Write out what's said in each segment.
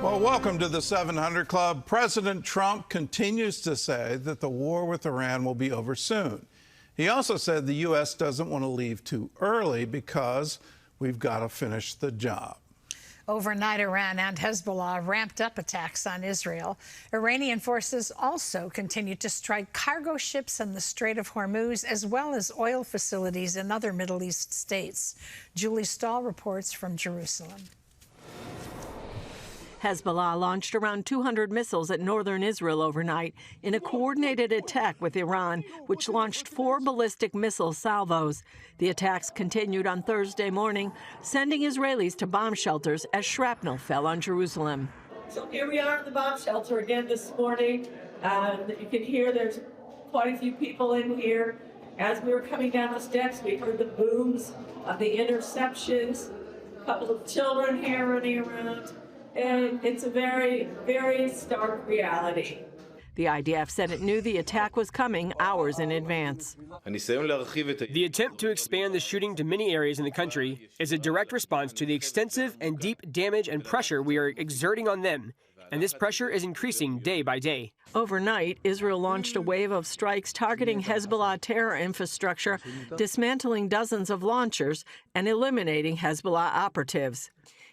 Well, welcome to the 700 Club. President Trump continues to say that the war with Iran will be over soon. He also said the U.S. doesn't want to leave too early because we've got to finish the job. Overnight, Iran and Hezbollah ramped up attacks on Israel. Iranian forces also continued to strike cargo ships in the Strait of Hormuz, as well as oil facilities in other Middle East states. Julie Stahl reports from Jerusalem. Hezbollah launched around 200 missiles at northern Israel overnight in a coordinated attack with Iran, which launched 4 ballistic missile salvos. The attacks continued on Thursday morning, sending Israelis to bomb shelters as shrapnel fell on Jerusalem. So here we are at the bomb shelter again this morning. You can hear there's quite a few people in here. As we were coming down the steps, we heard the booms of the interceptions, a couple of children here running around. And it's a very, very stark reality. The IDF said it knew the attack was coming hours in advance. The attempt to expand the shooting to many areas in the country is a direct response to the extensive and deep damage and pressure we are exerting on them. And this pressure is increasing day by day. Overnight, Israel launched a wave of strikes targeting Hezbollah terror infrastructure, dismantling dozens of launchers and eliminating Hezbollah operatives.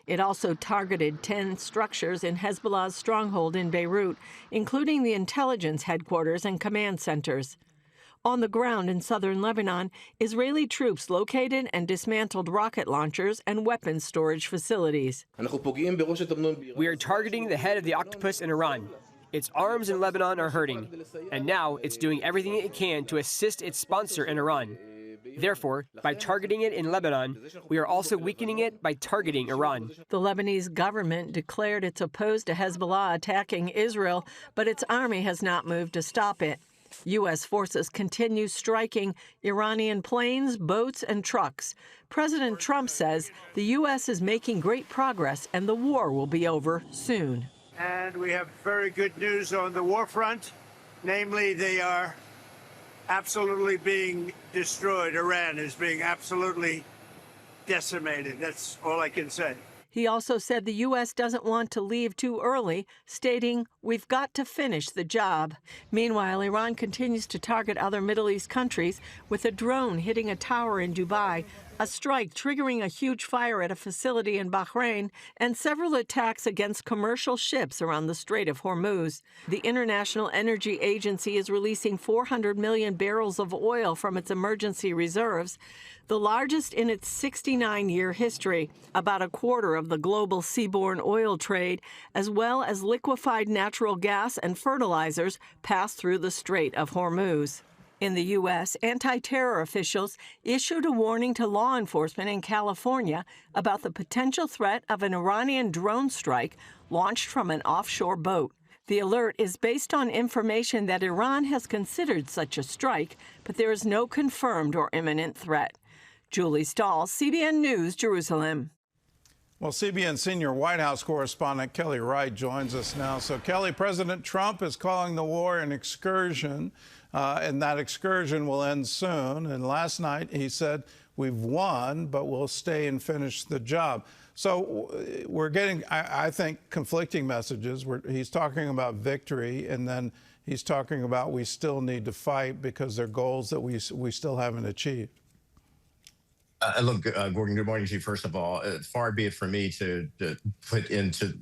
It also targeted 10 structures in Hezbollah's stronghold in Beirut, including the intelligence headquarters and command centers. On the ground in southern Lebanon, Israeli troops located and dismantled rocket launchers and weapons storage facilities. We are targeting the head of the octopus in Iran. Its arms in Lebanon are hurting, and now it's doing everything it can to assist its sponsor in Iran. Therefore, by targeting it in Lebanon, we are also weakening it by targeting Iran. The Lebanese government declared it's opposed to Hezbollah attacking Israel, but its army has not moved to stop it. U.S. forces continue striking Iranian planes, boats, and trucks. President Trump says the U.S. is making great progress and the war will be over soon. And we have very good news on the war front. Namely, they are absolutely being destroyed. Iran is being absolutely decimated. That's all I can say. He also said the U.S. doesn't want to leave too early, stating, "We've got to finish the job." Meanwhile, Iran continues to target other Middle East countries, with a drone hitting a tower in Dubai, a strike triggering a huge fire at a facility in Bahrain, and several attacks against commercial ships around the Strait of Hormuz. The International Energy Agency is releasing 400 million barrels of oil from its emergency reserves, the largest in its 69-year history, about a quarter of the global seaborne oil trade, as well as liquefied natural gas and fertilizers pass through the Strait of Hormuz. In the U.S., anti-terror officials issued a warning to law enforcement in California about the potential threat of an Iranian drone strike launched from an offshore boat. The alert is based on information that Iran has considered such a strike, but there is no confirmed or imminent threat. Julie Stahl, CBN News, Jerusalem. Well, CBN senior White House correspondent Kelly Wright joins us now. So, Kelly, President Trump is calling the war an excursion, and that excursion will end soon. And last night he said, we've won, but we'll stay and finish the job. So we're getting, I think, conflicting messages. He's talking about victory, and then he's talking about we still need to fight because there are goals that we still haven't achieved. Look, Gordon, good morning to you, first of all. Far be it from me to put into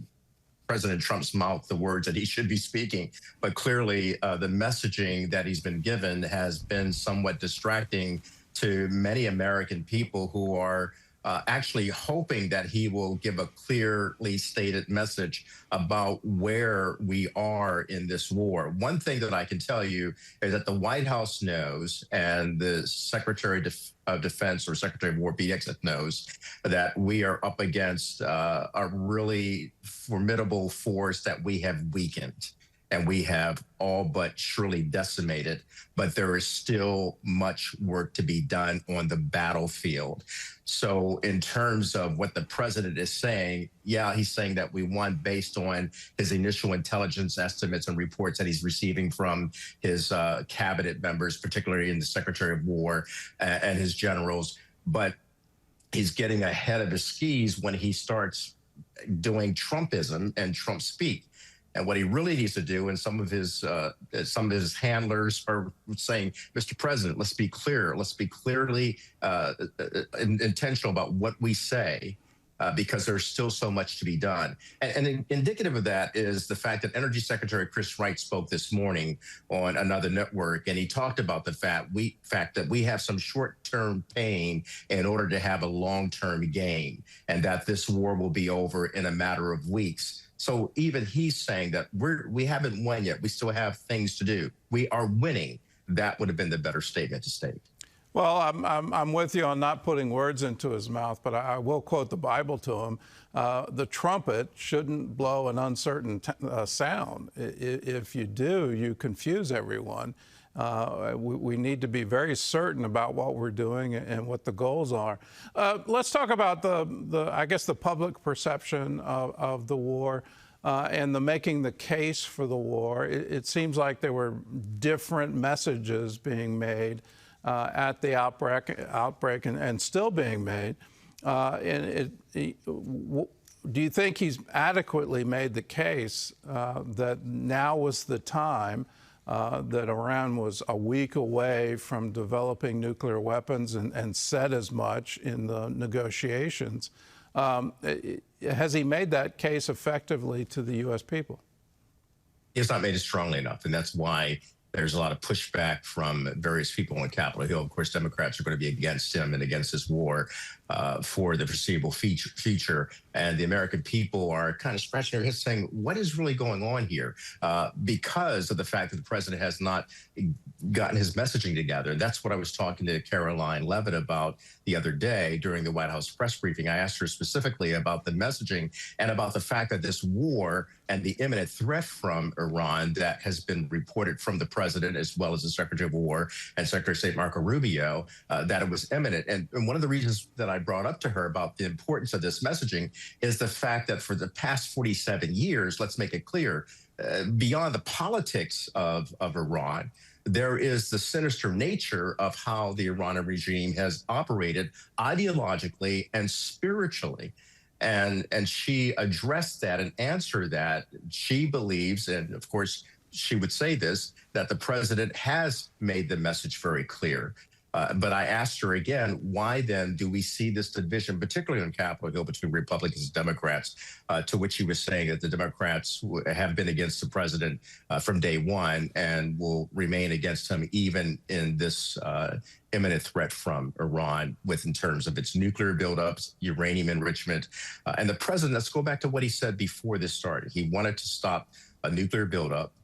President Trump's mouth the words that he should be speaking. But clearly, the messaging that he's been given has been somewhat distracting to many American people who are actually hoping that he will give a clearly stated message about where we are in this war. One thing that I can tell you is that the White House knows, and the Secretary of Defense or Secretary of War, Pete Hegseth, knows that we are up against a really formidable force that we have weakened and we have all but surely decimated, but there is still much work to be done on the battlefield. So in terms of what the president is saying, yeah, he's saying that we won based on his initial intelligence estimates and reports that he's receiving from his cabinet members, particularly in the Secretary of War and his generals. But he's getting ahead of his skis when he starts doing Trumpism and Trump speak. And what he really needs to do, and some of his handlers are saying, Mr. President, let's be clear. Let's be clearly intentional about what we say, because there's still so much to be done. And indicative of that is the fact that Energy Secretary Chris Wright spoke this morning on another network, and he talked about the fact that we have some short-term pain in order to have a long-term gain, and that this war will be over in a matter of weeks. So even he's saying that we haven't won yet. We still have things to do. We are winning. That would have been the better statement to state. Well, I'm with you on not putting words into his mouth, but I will quote the Bible to him. The trumpet shouldn't blow an uncertain sound. If you do, you confuse everyone. We need to be very certain about what we're doing and what the goals are. Let's talk about I guess the public perception of the war and making the case for the war. It seems like there were different messages being made at the outbreak and still being made. Do you think he's adequately made the case that now was the time that Iran was a week away from developing nuclear weapons and said as much in the negotiations? Has he made that case effectively to the U.S. people? He has not made it strongly enough, and that's why there's a lot of pushback from various people on Capitol Hill. Of course, Democrats are going to be against him and against this war for the foreseeable future. And the American people are kind of scratching their heads saying, what is really going on here? Because of the fact that the president has not gotten his messaging together. And that's what I was talking to Caroline Levitt about the other day during the White House press briefing. I asked her specifically about the messaging and about the fact that this war and the imminent threat from Iran that has been reported from the president, as well as the Secretary of War and Secretary of State Marco Rubio, that it was imminent. And one of the reasons that I brought up to her about the importance of this messaging is the fact that for the past 47 years, let's make it clear, beyond the politics of Iran, there is the sinister nature of how the Iranian regime has operated ideologically and spiritually. And she addressed that and answered that. She believes, and of course, she would say this, that the president has made the message very clear. But I asked her again, why then do we see this division, particularly on Capitol Hill, between Republicans and Democrats, to which he was saying that the Democrats have been against the president from day one and will remain against him even in this imminent threat from Iran in terms of its nuclear buildups, uranium enrichment. And the president, let's go back to what he said before this started. He wanted to stop a nuclear buildup.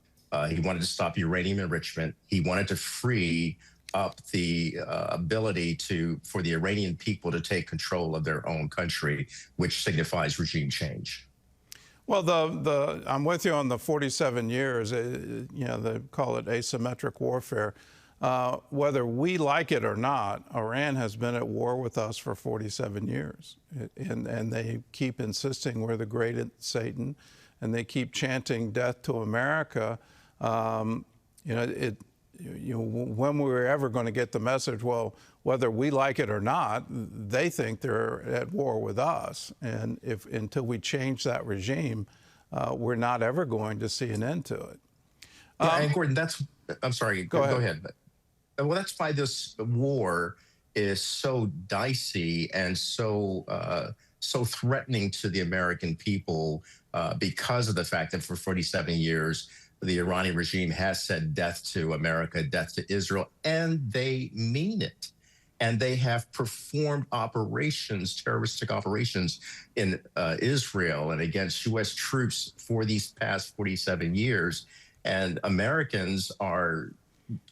He wanted to stop uranium enrichment. He wanted to free up the ability for the Iranian people to take control of their own country, which signifies regime change. Well, I'm with you on the 47 years. You know, they call it asymmetric warfare. Whether we like it or not, Iran has been at war with us for 47 years, and they keep insisting we're the great Satan, and they keep chanting death to America. When we're ever going to get the message, well, whether we like it or not, they think they're at war with us. And until we change that regime, we're not ever going to see an end to it. And Gordon, I'm sorry, go ahead. Well, that's why this war is so dicey and so threatening to the American people because of the fact that for 47 years, the Iranian regime has said death to America, death to Israel, and they mean it. And they have performed terroristic operations in Israel and against U.S. troops for these past 47 years. And Americans are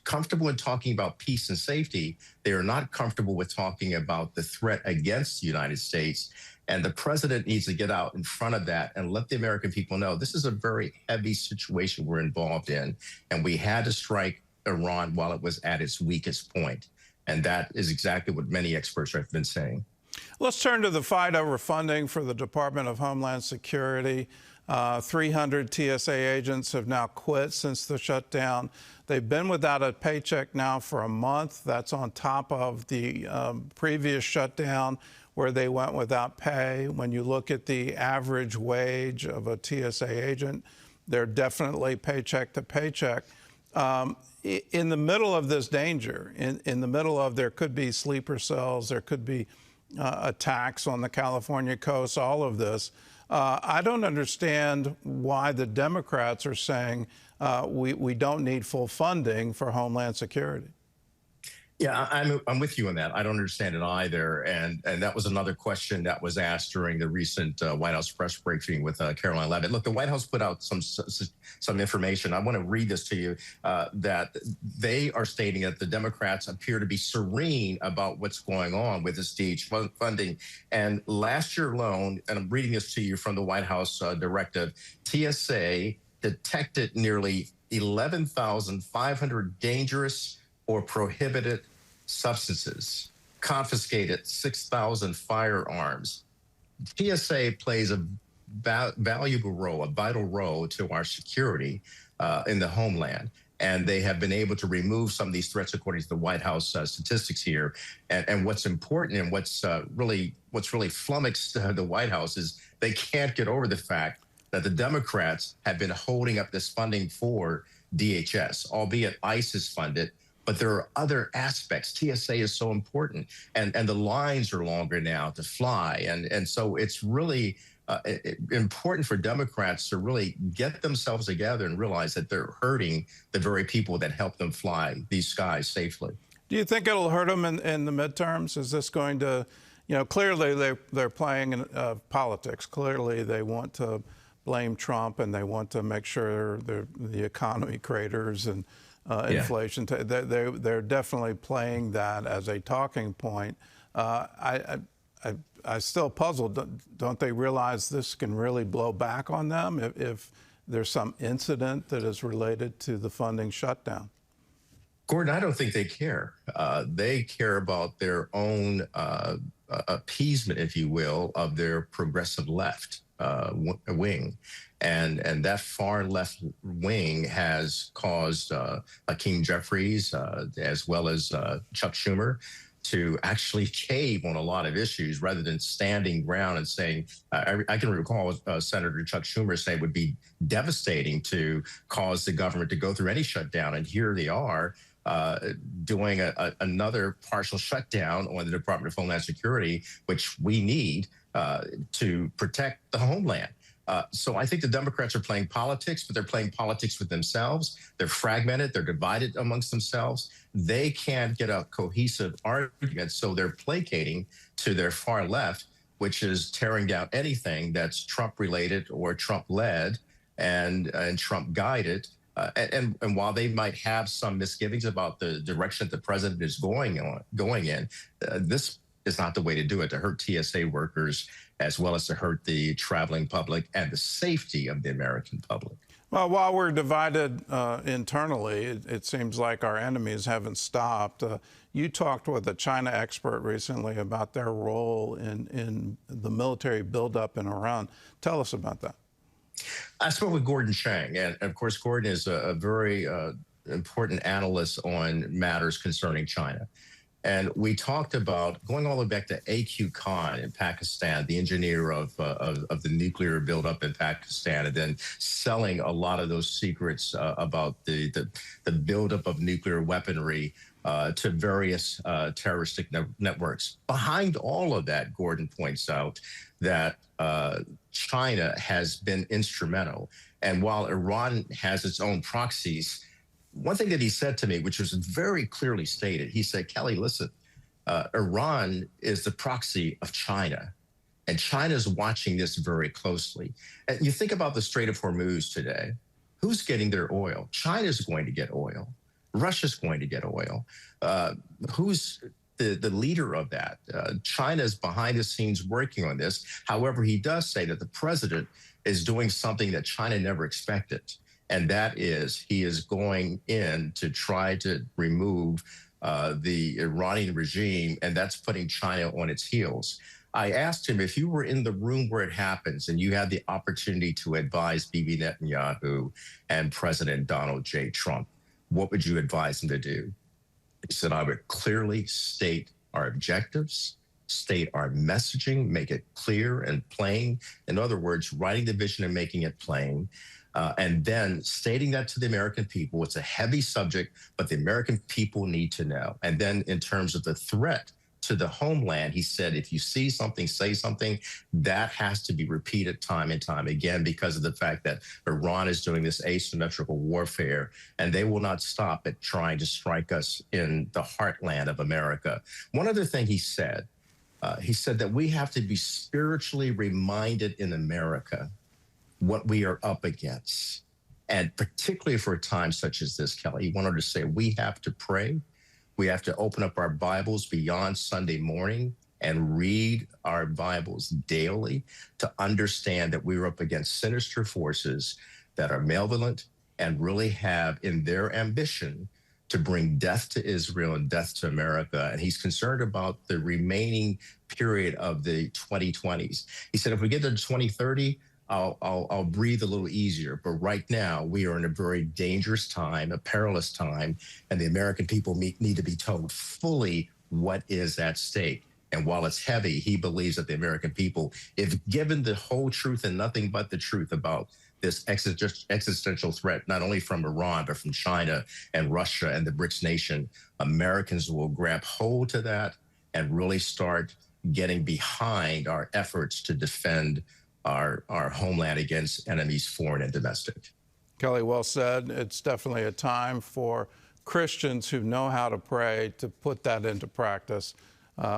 comfortable in talking about peace and safety. They are not comfortable with talking about the threat against the United States. And the president needs to get out in front of that and let the American people know this is a very heavy situation we're involved in. And we had to strike Iran while it was at its weakest point. And that is exactly what many experts have been saying. Let's turn to the fight over funding for the Department of Homeland Security. 300 TSA agents have now quit since the shutdown. They've been without a paycheck now for a month. That's on top of the previous shutdown, where they went without pay. When you look at the average wage of a TSA agent, they're definitely paycheck to paycheck. In the middle of this danger, in the middle of there could be sleeper cells, there could be attacks on the California coast, all of this, I don't understand why the Democrats are saying we don't need full funding for Homeland Security. Yeah, I'm with you on that. I don't understand it either. And that was another question that was asked during the recent White House press briefing with Caroline Leavitt. Look, the White House put out some information. I want to read this to you, that they are stating that the Democrats appear to be serene about what's going on with this DH funding. And last year alone, and I'm reading this to you from the White House directive, TSA detected nearly 11,500 dangerous or prohibited substances, confiscated 6,000 firearms. TSA plays a valuable role, a vital role to our security in the homeland. And they have been able to remove some of these threats according to the White House statistics here. And what's important and what's really flummoxed the White House is they can't get over the fact that the Democrats have been holding up this funding for DHS, albeit ICE is funded. But there are other aspects. TSA is so important, and the lines are longer now to fly. And so it's really important for Democrats to really get themselves together and realize that they're hurting the very people that help them fly these skies safely. Do you think it'll hurt them in the midterms? Is this going to, clearly they're playing in politics. Clearly they want to blame Trump and they want to make sure the economy craters and inflation. They're definitely playing that as a talking point. I still puzzled. Don't they realize this can really blow back on them if there's some incident that is related to the funding shutdown? Gordon, I don't think they care. They care about their own appeasement, if you will, of their progressive left wing. And that far left wing has caused Hakeem Jeffries, as well as Chuck Schumer, to actually cave on a lot of issues rather than standing ground and saying, I can recall Senator Chuck Schumer saying it would be devastating to cause the government to go through any shutdown. And here they are doing another partial shutdown on the Department of Homeland Security, which we need to protect the homeland. So I think the Democrats are playing politics, but they're playing politics with themselves. They're fragmented. They're divided amongst themselves. They can't get a cohesive argument, so they're placating to their far left, which is tearing down anything that's Trump-related or Trump-led and Trump-guided. And while they might have some misgivings about the direction that the president is going in, this is not the way to do it, to hurt TSA workers as well as to hurt the traveling public and the safety of the American public. Well, while we're divided internally, it seems like our enemies haven't stopped. You talked with a China expert recently about their role in the military buildup in Iran. Tell us about that. I spoke with Gordon Chang, and of course, Gordon is a very important analyst on matters concerning China. And we talked about going all the way back to A.Q. Khan in Pakistan, the engineer of the nuclear buildup in Pakistan, and then selling a lot of those secrets about the buildup of nuclear weaponry to various terroristic networks. Behind all of that, Gordon points out that China has been instrumental. And while Iran has its own proxies, one thing that he said to me, which was very clearly stated, he said, Kelly, listen, Iran is the proxy of China, and China's watching this very closely. And you think about the Strait of Hormuz today. Who's getting their oil? China's going to get oil. Russia's going to get oil. Who's the leader of that? China's behind the scenes working on this. However, he does say that the president is doing something that China never expected. And that is, he is going in to try to remove the Iranian regime, and that's putting China on its heels. I asked him, if you were in the room where it happens and you had the opportunity to advise Bibi Netanyahu and President Donald J. Trump, what would you advise them to do? He said, I would clearly state our objectives state our messaging, make it clear and plain. In other words, writing the vision and making it plain. And then stating that to the American people. It's a heavy subject, but the American people need to know. And then in terms of the threat to the homeland, he said, if you see something, say something. That has to be repeated time and time again because of the fact that Iran is doing this asymmetrical warfare, and they will not stop at trying to strike us in the heartland of America. One other thing he said that we have to be spiritually reminded in America what we are up against. And particularly for a time such as this, Kelly, he wanted to say we have to pray. We have to open up our Bibles beyond Sunday morning and read our Bibles daily to understand that we're up against sinister forces that are malevolent and really have in their ambition to bring death to Israel and death to America. And he's concerned about the remaining period of the 2020s. He said, if we get to 2030, I'll breathe a little easier. But right now, we are in a very dangerous time, a perilous time, and the American people need to be told fully what is at stake. And while it's heavy, he believes that the American people, if given the whole truth and nothing but the truth about this existential threat, not only from Iran, but from China and Russia and the BRICS nation, Americans will grab hold to that and really start getting behind our efforts to defend our homeland against enemies, foreign and domestic. Kelly, well said. It's definitely a time for Christians who know how to pray to put that into practice.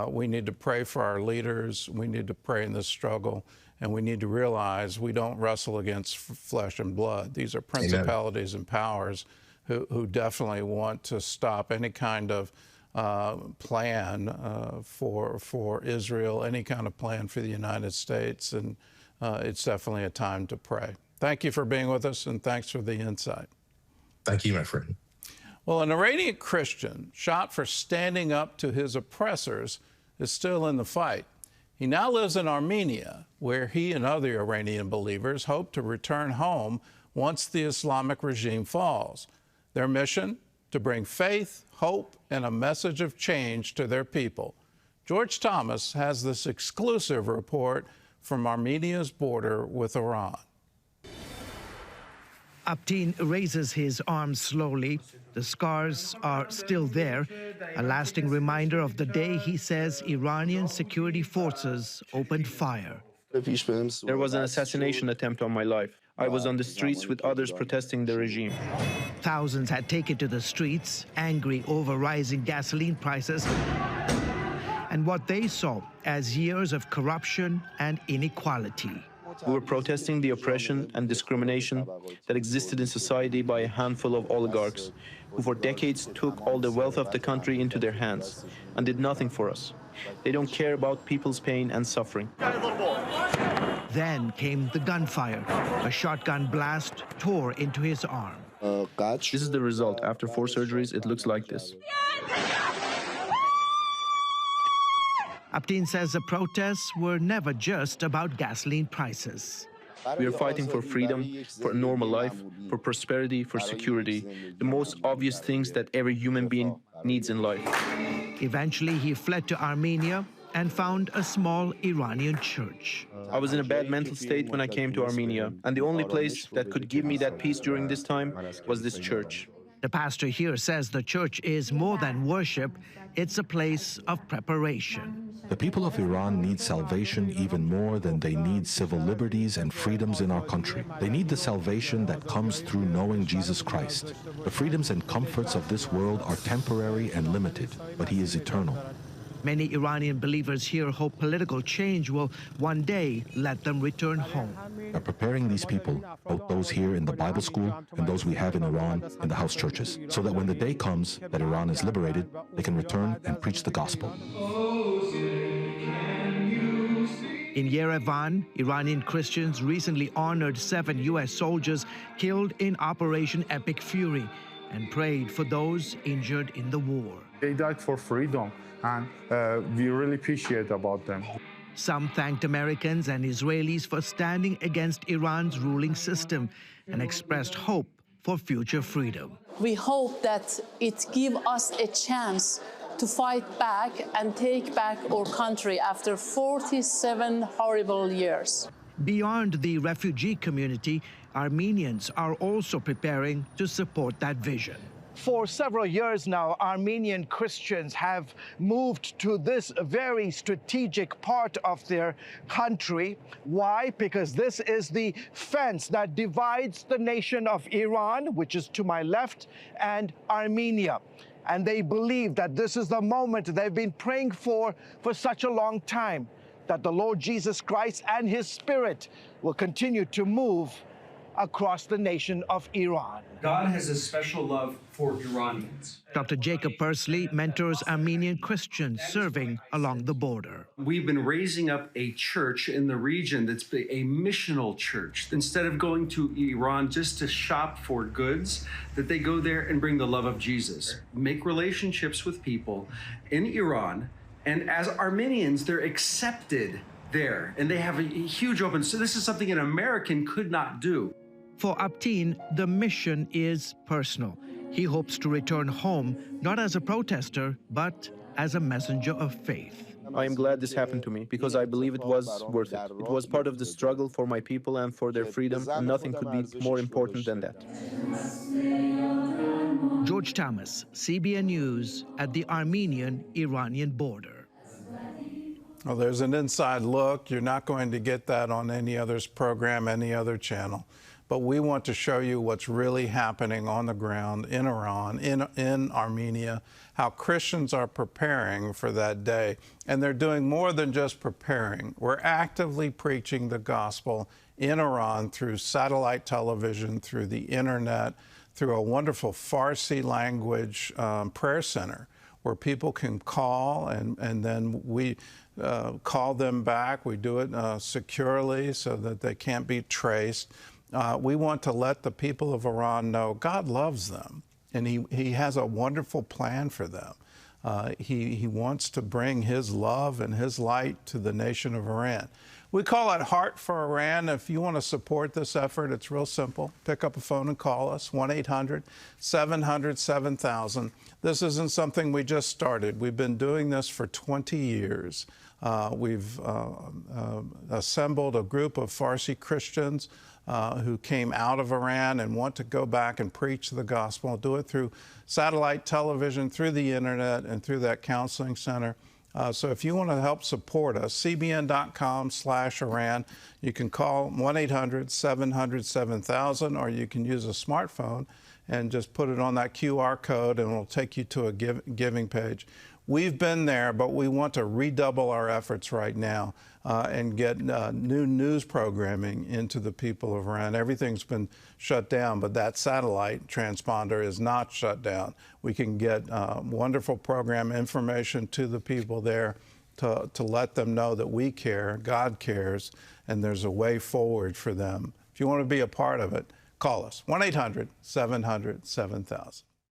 We need to pray for our leaders. We need to pray in this struggle. And we need to realize we don't wrestle against flesh and blood. These are principalities and powers who definitely want to stop any kind of plan for Israel, any kind of plan for the United States. And it's definitely a time to pray. Thank you for being with us, and thanks for the insight. Thank you, my friend. Well, an Iranian Christian shot for standing up to his oppressors is still in the fight. He now lives in Armenia, where he and other Iranian believers hope to return home once the Islamic regime falls. Their mission? To bring faith, hope, and a message of change to their people. George Thomas has this exclusive report from Armenia's border with Iran. Upteen raises his arms slowly. The scars are still there, a lasting reminder of the day he says Iranian security forces opened fire. There was an assassination attempt on my life. I was on the streets with others protesting the regime. Thousands had taken to the streets, angry over rising gasoline prices and what they saw as years of corruption and inequality. We were protesting the oppression and discrimination that existed in society by a handful of oligarchs who for decades took all the wealth of the country into their hands and did nothing for us. They don't care about people's pain and suffering. Then came the gunfire. A shotgun blast tore into his arm. This is the result. After 4 surgeries, it looks like this. Upteen says the protests were never just about gasoline prices. We are fighting for freedom, for a normal life, for prosperity, for security, the most obvious things that every human being needs in life. Eventually, he fled to Armenia and found a small Iranian church. I was in a bad mental state when I came to Armenia, and the only place that could give me that peace during this time was this church. The pastor here says the church is more than worship, it's a place of preparation. The people of Iran need salvation even more than they need civil liberties and freedoms in our country. They need the salvation that comes through knowing Jesus Christ. The freedoms and comforts of this world are temporary and limited, but He is eternal. Many Iranian believers here hope political change will one day let them return home. By preparing these people, both those here in the Bible school and those we have in Iran in the house churches, so that when the day comes that Iran is liberated, they can return and preach the gospel. In Yerevan, Iranian Christians recently honored 7 U.S. soldiers killed in Operation Epic Fury and prayed for those injured in the war. They died for freedom, and we really appreciate about them. Some thanked Americans and Israelis for standing against Iran's ruling system and expressed hope for future freedom. We hope that it gives us a chance to fight back and take back our country after 47 horrible years. Beyond the refugee community, Armenians are also preparing to support that vision. For several years now, Armenian Christians have moved to this very strategic part of their country. Why? Because this is the fence that divides the nation of Iran, which is to my left, and Armenia. And they believe that this is the moment they've been praying for such a long time, that the Lord Jesus Christ and his Spirit will continue to move across the nation of Iran. God has a special love for Iranians. Dr. Jacob Persley mentors Armenian Christians serving along the border. We've been raising up a church in the region that's a missional church. Instead of going to Iran just to shop for goods, that they go there and bring the love of Jesus. Make relationships with people in Iran, and as Armenians, they're accepted there, and they have a huge open. So this is something an American could not do. For Upteen, the mission is personal. He hopes to return home, not as a protester, but as a messenger of faith. I am glad this happened to me because I believe it was worth it. It was part of the struggle for my people and for their freedom, and nothing could be more important than that. George Thomas, CBN News at the Armenian-Iranian border. Well, there's an inside look. You're not going to get that on any other program, any other channel. But we want to show you what's really happening on the ground in Iran, in Armenia, how Christians are preparing for that day. And they're doing more than just preparing. We're actively preaching the gospel in Iran through satellite television, through the internet, through a wonderful Farsi language prayer center where people can call and then we call them back. We do it securely so that they can't be traced. We want to let the people of Iran know God loves them, and he has a wonderful plan for them. He wants to bring his love and his light to the nation of Iran. We call it Heart for Iran. If you want to support this effort, it's real simple. Pick up a phone and call us, 1-800-700-7000. This isn't something we just started. We've been doing this for 20 years. We've assembled a group of Farsi Christians who came out of Iran and want to go back and preach the gospel, do it through satellite television, through the internet, and through that counseling center. So if you want to help support us, cbn.com/Iran, you can call 1-800-700-7000, or you can use a smartphone and just put it on that QR code, and it'll take you to a giving page. We've been there, but we want to redouble our efforts right now and get new news programming into the people of Iran. Everything's been shut down, but that satellite transponder is not shut down. We can get wonderful program information to the people there to let them know that we care, God cares, and there's a way forward for them. If you want to be a part of it, call us, 1-800-700-7000.